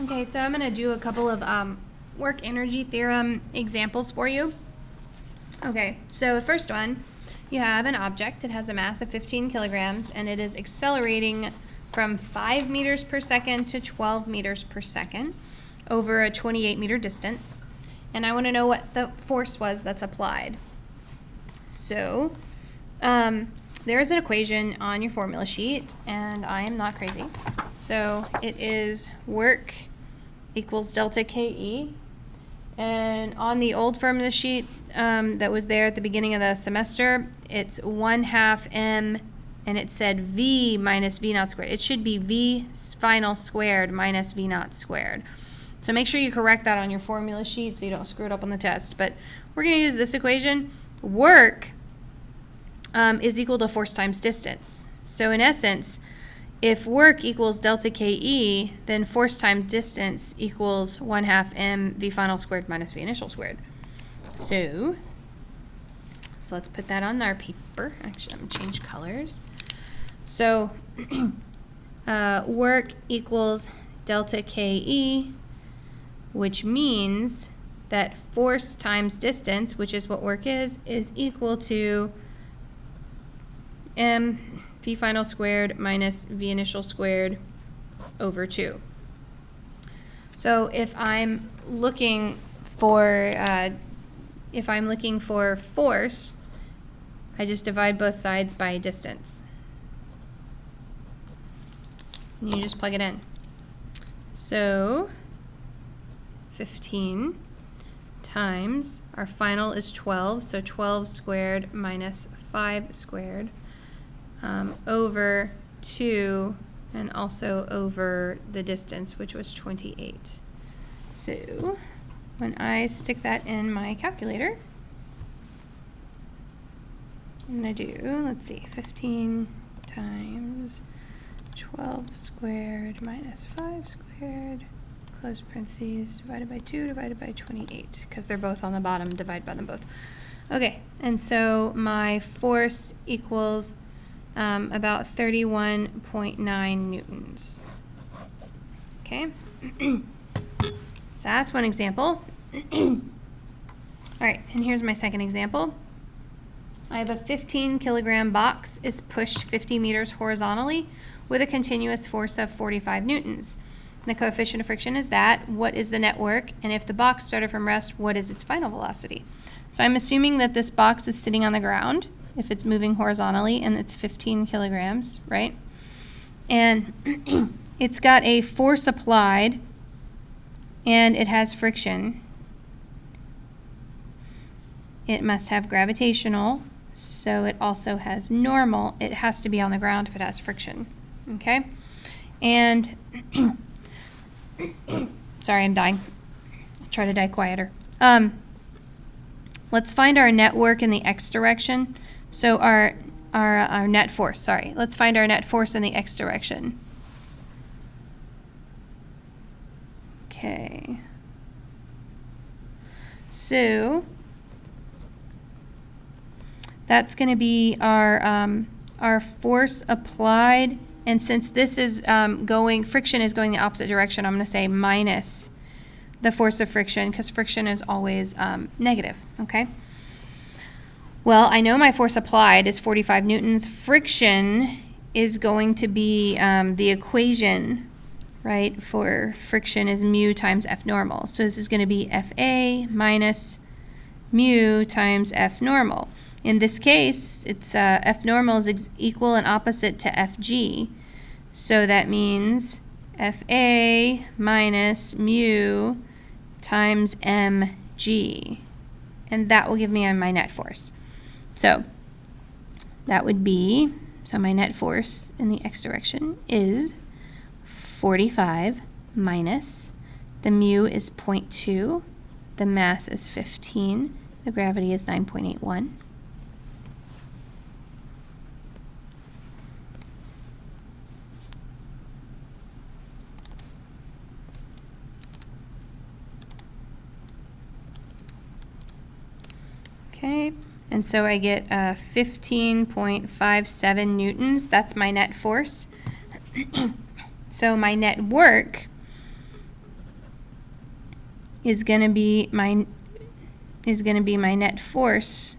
Okay, so I'm going to do a couple of work energy theorem examples for you. Okay, so the first one, you have an object. It has a mass of 15 kilograms, and it is accelerating from 5 meters per second to 12 meters per second over a 28-meter distance. And I want to know what the force was that's applied. So there is an equation on your formula sheet, and I am not crazy. So it is work equals delta KE. And on the old formula sheet that was there at the beginning of the semester, it's 1/2 m, and it said V minus V naught squared. It should be V final squared minus V naught squared. So make sure you correct that on your formula sheet so you don't screw it up on the test. But we're going to use this equation. Work is equal to force times distance. So in essence, if work equals delta KE, then force times distance equals 1/2 m V final squared minus V initial squared. So let's put that on our paper. Actually, I'm going to change colors. So work equals delta KE, which means that force times distance, which is what work is equal to m V final squared minus V initial squared over 2. So if I'm looking for force, I just divide both sides by distance. And you just plug it in. So 15 times, our final is 12, so 12 squared minus 5 squared. Over 2, and also over the distance, which was 28. So when I stick that in my calculator, I'm going to do, let's see, 15 times 12 squared minus 5 squared, close parentheses, divided by 2, divided by 28, because they're both on the bottom, divide by them both. Okay, and so my force equals about 31.9 newtons. Okay, so that's one example. All right, and here's my second example. I have a 15 kilogram box is pushed 50 meters horizontally with a continuous force of 45 newtons. The coefficient of friction is that. What is the net work? And if the box started from rest, what is its final velocity? So I'm assuming that this box is sitting on the ground if it's moving horizontally, and it's 15 kilograms, right? And it's got a force applied, and it has friction. It must have gravitational, so it also has normal. It has to be on the ground if it has friction, okay? And, sorry, I'm dying. I'll try to die quieter. Let's find our net work in the x direction. So our net force, sorry. Let's find our net force in the x direction. Okay. So that's going to be our force applied, and since this is friction is going the opposite direction, I'm going to say minus the force of friction, because friction is always negative, okay? Well, I know my force applied is 45 newtons. Friction is going to be the equation, right, for friction is mu times F normal. So this is going to be FA minus mu times F normal. In this case, it's F normal is equal and opposite to FG. So that means FA minus mu times mg. And that will give me my net force. So that would be, so my net force in the x direction is 45 minus, the mu is 0.2, the mass is 15, the gravity is 9.81. Okay, and so I get 15.57 newtons. That's my net force. So my net work is going to be my net force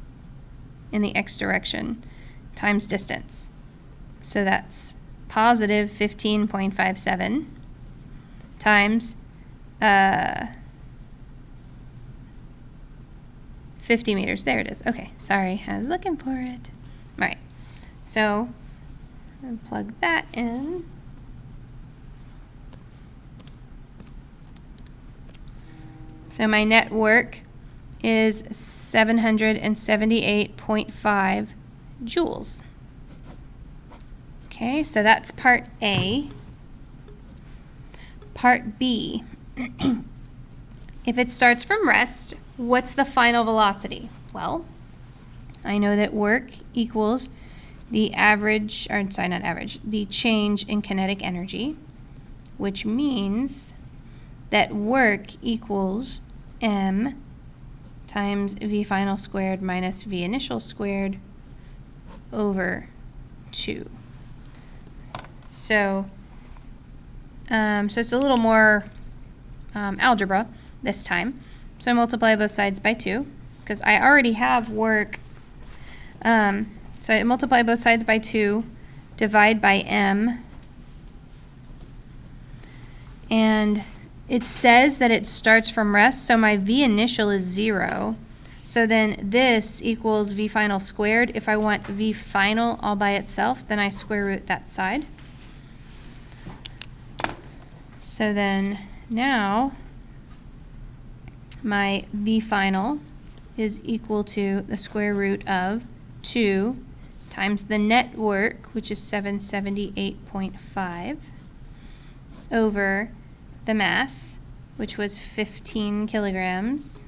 in the x direction times distance. So that's positive 15.57 times 50 meters. There it is. Okay, sorry, I was looking for it. All right, so I'll plug that in. So my net work is 778.5 joules. Okay, so that's part A. Part B, if it starts from rest, what's the final velocity? Well, I know that work equals the average, or sorry, not average, the change in kinetic energy, which means that work equals m times v final squared minus v initial squared over 2. So it's a little more algebra this time. So I multiply both sides by 2 because I already have work. So I multiply both sides by 2, divide by m, and it says that it starts from rest, so my v initial is 0. So then this equals v final squared. If I want v final all by itself, then I square root that side. So then now my v final is equal to the square root of 2 times the net work, which is 778.5, over the mass, which was 15 kilograms.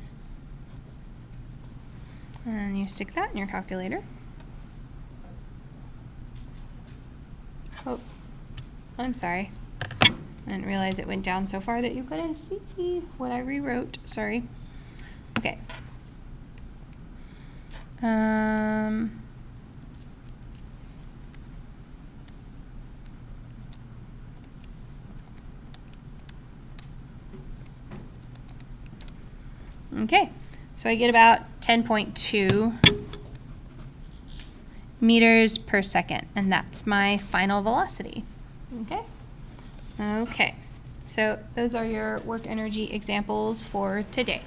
And you stick that in your calculator. Oh, I'm sorry. I didn't realize it went down so far that you couldn't see what I rewrote. Sorry. Okay. Okay, so I get about 10.2 meters per second, and that's my final velocity. Okay. Okay, so those are your work energy examples for today.